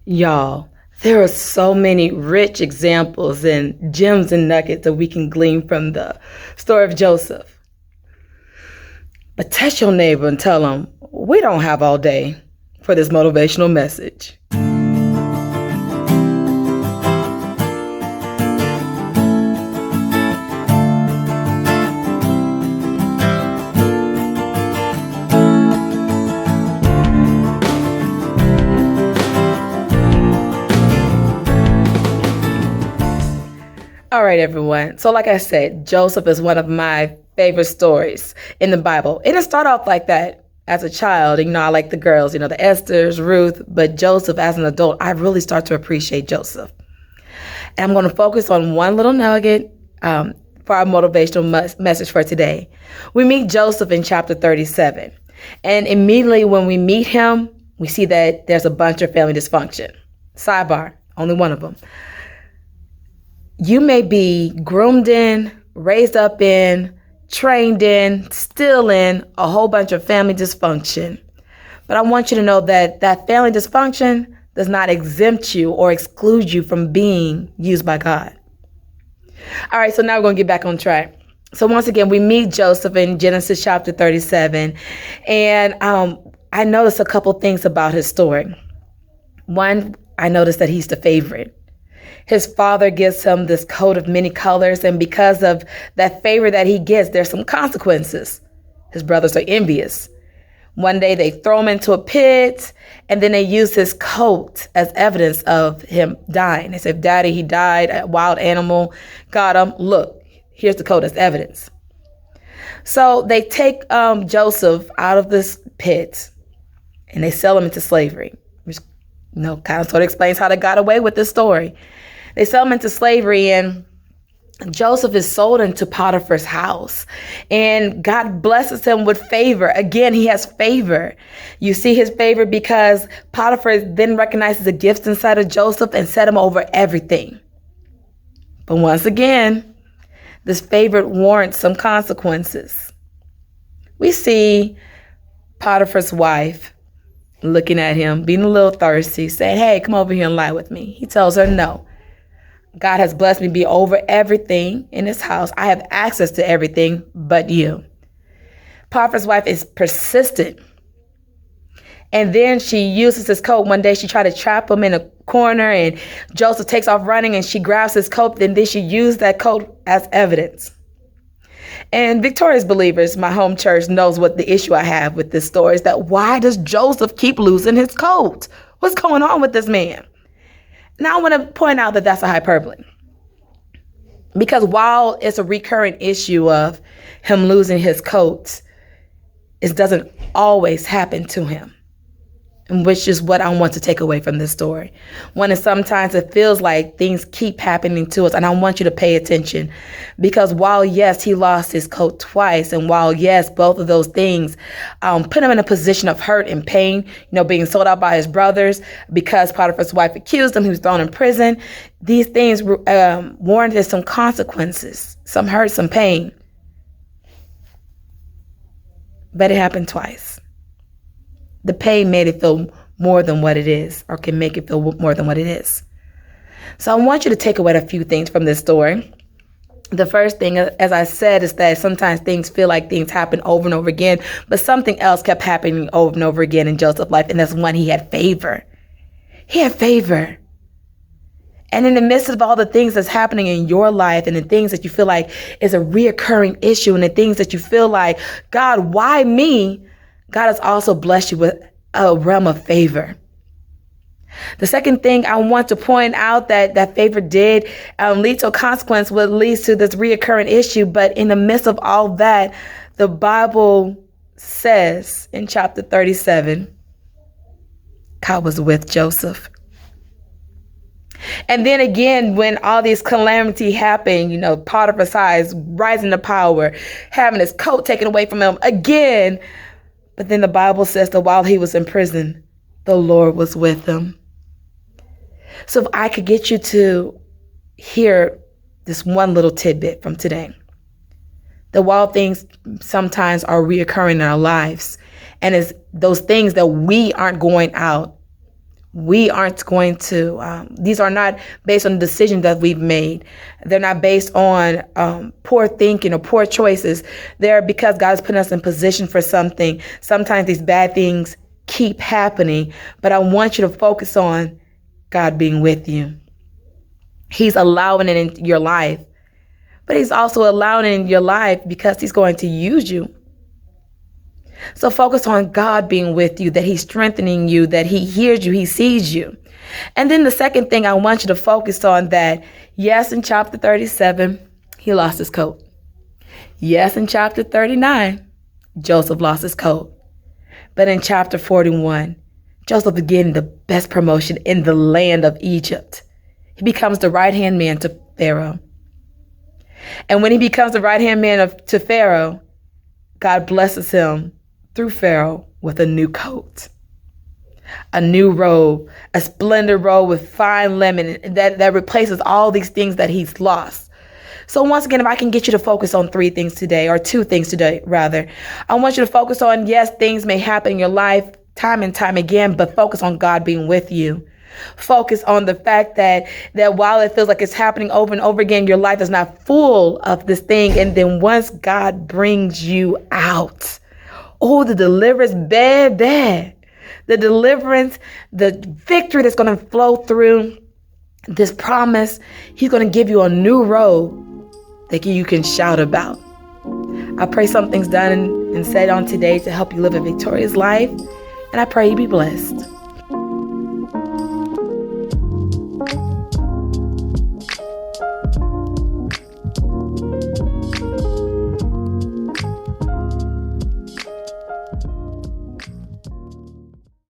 Y'all, there are so many rich examples and gems and nuggets that we can glean from the story of Joseph. But test your neighbor and tell them, we don't have all day for this motivational message. All right, everyone. So like I said, Joseph is one of my favorite stories in the Bible. It didn't start off like that as a child. I like the girls, the Esthers, Ruth, but Joseph as an adult, I really start to appreciate Joseph. And I'm going to focus on one little nugget for our motivational message for today. We meet Joseph in chapter 37. And immediately when we meet him, we see that there's a bunch of family dysfunction. Sidebar, only one of them. You may be groomed in, raised up in, trained in, still in a whole bunch of family dysfunction. But I want you to know that family dysfunction does not exempt you or exclude you from being used by God. All right, so now we're going to get back on track. So once again, we meet Joseph in Genesis chapter 37. And I noticed a couple things about his story. One, I noticed that he's the favorite. His father gives him this coat of many colors, and because of that favor that he gets, there's some consequences. His brothers are envious. One day they throw him into a pit, and then they use his coat as evidence of him dying. They say, Daddy, he died, a wild animal got him. Look, here's the coat as evidence. So they take Joseph out of this pit, and they sell him into slavery, which kind of sort of explains how they got away with this story. They sell him into slavery, and Joseph is sold into Potiphar's house, and God blesses him with favor. Again, he has favor. You see his favor because Potiphar then recognizes the gifts inside of Joseph and set him over everything. But once again, this favor warrants some consequences. We see Potiphar's wife looking at him, being a little thirsty, saying, hey, come over here and lie with me. He tells her no. God has blessed me to be over everything in his house. I have access to everything but you. Potiphar's wife is persistent. And then she uses his coat. One day she tried to trap him in a corner, and Joseph takes off running, and she grabs his coat, and then she used that coat as evidence. And Victorious Believers, my home church, knows what the issue I have with this story is that why does Joseph keep losing his coat? What's going on with this man? Now I want to point out that that's a hyperbole. Because while it's a recurring issue of him losing his coat, it doesn't always happen to him. And which is what I want to take away from this story. One is sometimes it feels like things keep happening to us, and I want you to pay attention. Because while, yes, he lost his coat twice, and while, yes, both of those things put him in a position of hurt and pain, being sold out by his brothers because Potiphar's wife accused him, he was thrown in prison. These things warranted some consequences, some hurt, some pain. But it happened twice. The pain made it feel more than what it is, or can make it feel more than what it is. So I want you to take away a few things from this story. The first thing, as I said, is that sometimes things feel like things happen over and over again, but something else kept happening over and over again in Joseph's life, and that's when he had favor. He had favor. And in the midst of all the things that's happening in your life, and the things that you feel like is a reoccurring issue, and the things that you feel like, God, why me? God has also blessed you with a realm of favor. The second thing I want to point out that favor did lead to a consequence, what leads to this reoccurring issue. But in the midst of all that, the Bible says in chapter 37, God was with Joseph. And then again, when all these calamity happened, Potiphar's eyes rising to power, having his coat taken away from him again. But then the Bible says that while he was in prison, the Lord was with him. So if I could get you to hear this one little tidbit from today, that while things sometimes are reoccurring in our lives, and it's those things that we aren't going out We aren't going to, these are not based on the decisions that we've made. They're not based on poor thinking or poor choices. They're because God's putting us in position for something. Sometimes these bad things keep happening, but I want you to focus on God being with you. He's allowing it in your life, but he's also allowing it in your life because he's going to use you. So focus on God being with you, that he's strengthening you, that he hears you, he sees you. And then the second thing I want you to focus on, that yes, in chapter 37, he lost his coat. Yes, in chapter 39, Joseph lost his coat. But in chapter 41, Joseph is getting the best promotion in the land of Egypt. He becomes the right-hand man to Pharaoh. And when he becomes the right-hand man to Pharaoh, God blesses him through Pharaoh with a new coat, a new robe, a splendid robe with fine linen that replaces all these things that he's lost. So once again, if I can get you to focus on three things today, or two things today, rather, I want you to focus on, yes, things may happen in your life time and time again, but focus on God being with you. Focus on the fact that while it feels like it's happening over and over again, your life is not full of this thing. And then once God brings you out, oh, the deliverance, baby, the deliverance, the victory that's going to flow through this promise. He's going to give you a new road that you can shout about. I pray something's done and said on today to help you live a victorious life. And I pray you be blessed.